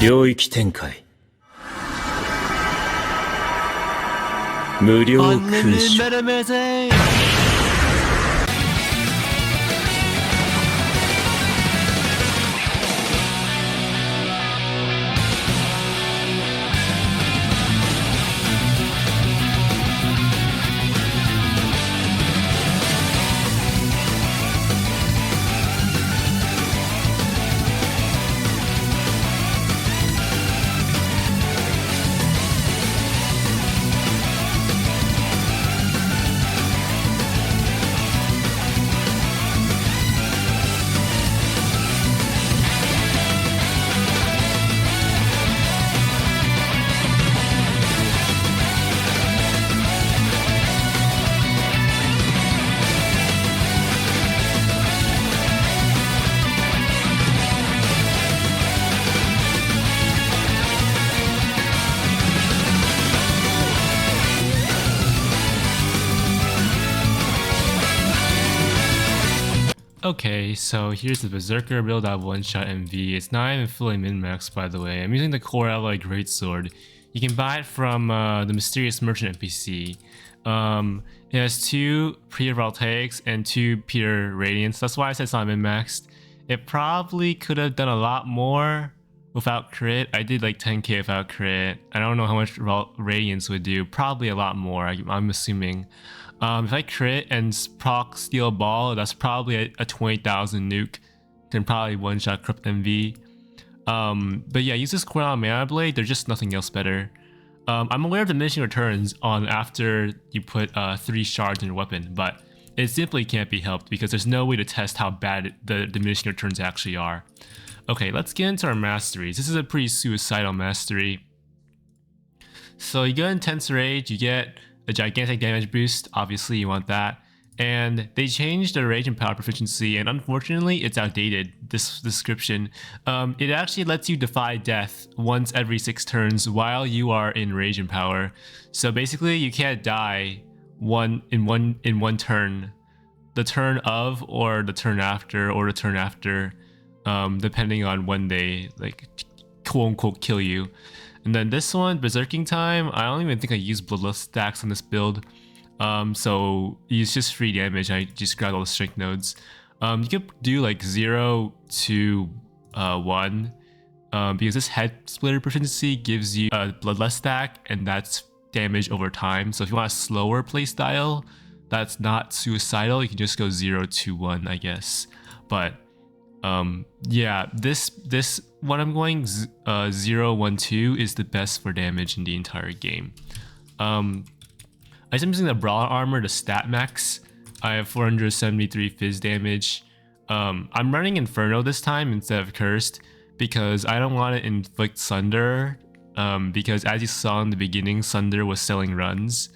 領域展開無料勲章 Okay, so here's the Beserker build out one-shot MV. It's not even fully min-maxed, by the way. I'm using the Core Alloy Greatsword. You can buy it from the Mysterious Merchant NPC. It has 2 pure voltaics and 2 pure radiance. That's why I said it's not min-maxed. It probably could have done a lot more without crit. I did like 10k without crit. I don't know how much radiance would do. Probably a lot more, I'm assuming. If I crit and proc Steel Ball, that's probably a 20,000 nuke. Can probably one-shot Crypt MV. But yeah, use this Crown Mana Blade, there's just nothing else better. I'm aware of diminishing returns on after you put 3 shards in your weapon, but it simply can't be helped because there's no way to test how bad the diminishing returns actually are. Okay, let's get into our masteries. This is a pretty suicidal mastery. So you get Intense Rage, you get a gigantic damage boost, obviously you want that. And they changed the rage and power proficiency, and unfortunately it's outdated, this description. It actually lets you defy death once every 6 turns while you are in rage and power. So basically you can't die in one turn. The turn of, or the turn after, or the turn after, depending on when they like quote unquote kill you. And then this one, Berserking Time, I don't even think I used Bloodlust stacks on this build. So it's just free damage. I just grabbed all the strength nodes. You could do like 0 to 1, because this head splitter proficiency gives you a Bloodlust stack, and that's damage over time. So if you want a slower playstyle that's not suicidal, you can just go 0 to 1, I guess. But yeah, this one I'm going 0, 1, 2 is the best for damage in the entire game. I'm using the Brawler Armor to stat max. I have 473 fizz damage. I'm running Inferno this time instead of Cursed because I don't want to inflict Sunder, because as you saw in the beginning, Sunder was selling runs.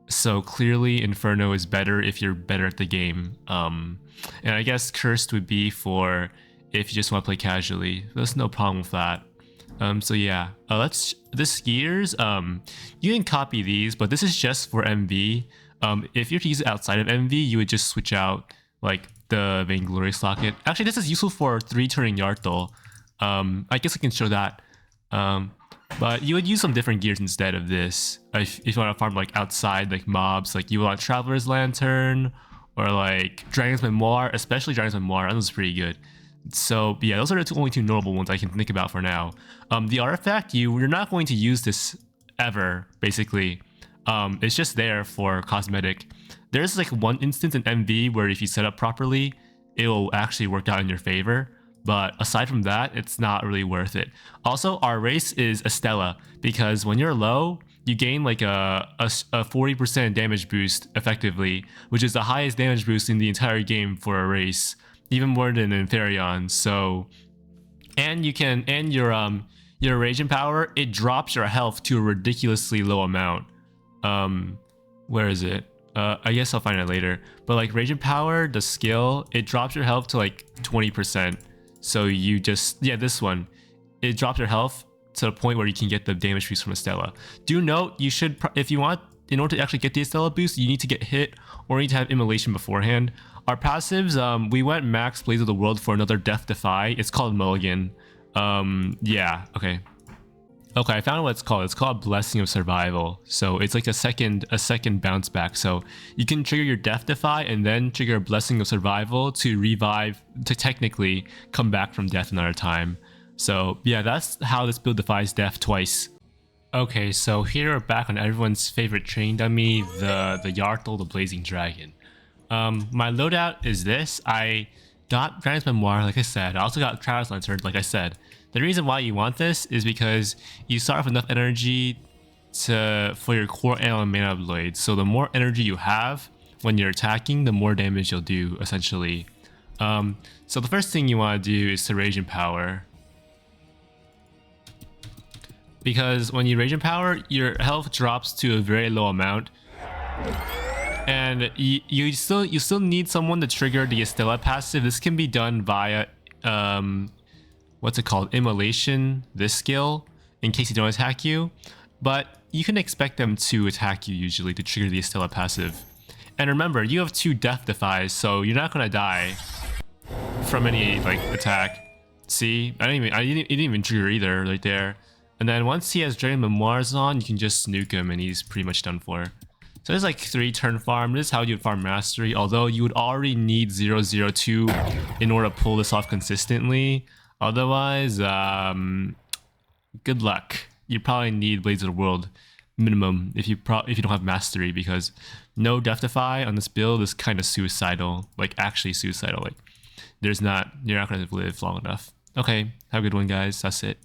So clearly Inferno is better if you're better at the game. And I guess Cursed would be for if you just want to play casually. There's no problem with that. So yeah, this gears, you can copy these, but this is just for MV. If you were to use it outside of MV, you would just switch out like the Vainglorious Locket. Actually, this is useful for 3-turning Yartle. I guess I can show that. But you would use some different gears instead of this. If you want to farm like outside, like mobs, like you want Traveler's Lantern or like Dragon's Memoir, especially Dragon's Memoir. That was pretty good. So yeah, those are the only 2 notable ones I can think about for now. The artifact, you're not going to use this ever, basically. It's just there for cosmetic. There's like one instance in MV where if you set up properly, it will actually work out in your favor. But aside from that, it's not really worth it. Also, our race is Estella, because when you're low, you gain like a 40% damage boost effectively, which is the highest damage boost in the entire game for a race, even more than Inferion. So, and you can, and your rage and power, it drops your health to a ridiculously low amount. Where is it? I guess I'll find it later. But like rage and power, the skill, it drops your health to like 20%. So you just, yeah, this one, it drops your health to the point where you can get the damage boost from Estella. Do note, you should, if you want, in order to actually get the Estella boost, you need to get hit or you need to have Immolation beforehand. Our passives, we went max Blaze of the World for another Death Defy. It's called Mulligan. Yeah, okay. Okay, I found what it's called. It's called Blessing of Survival. So it's like a second bounce back. So you can trigger your Death Defy and then trigger a Blessing of Survival to revive, to technically come back from death another time. So yeah, that's how this build defies death twice. Okay, so here we're back on everyone's favorite train dummy, the Yartle, the Blazing Dragon. My loadout is this. I got Granite's Memoir, like I said. I also got Travis Lantern, like I said. The reason why you want this is because you start with enough energy for your core and mana blade. So the more energy you have when you're attacking, the more damage you'll do, essentially. So the first thing you want to do is to Rage and Power. Because when you Rage and Power, your health drops to a very low amount. And you still need someone to trigger the Estella passive. This can be done via what's it called? Immolation, this skill, in case they don't attack you. But you can expect them to attack you usually to trigger the Estella passive. And remember, you have 2 death defies, so you're not gonna die from any like attack. See, it didn't even trigger either right there. And then once he has Dragon Memoirs on, you can just nuke him and he's pretty much done for. So there's like 3 turn farm. This is how you'd farm Mastery, although you would already need 002 in order to pull this off consistently. Otherwise, good luck. You probably need Blades of the World minimum if you don't have Mastery, because no Death Defy on this build is kind of suicidal, like actually suicidal. Like you're not gonna live long enough. Okay, have a good one, guys. That's it.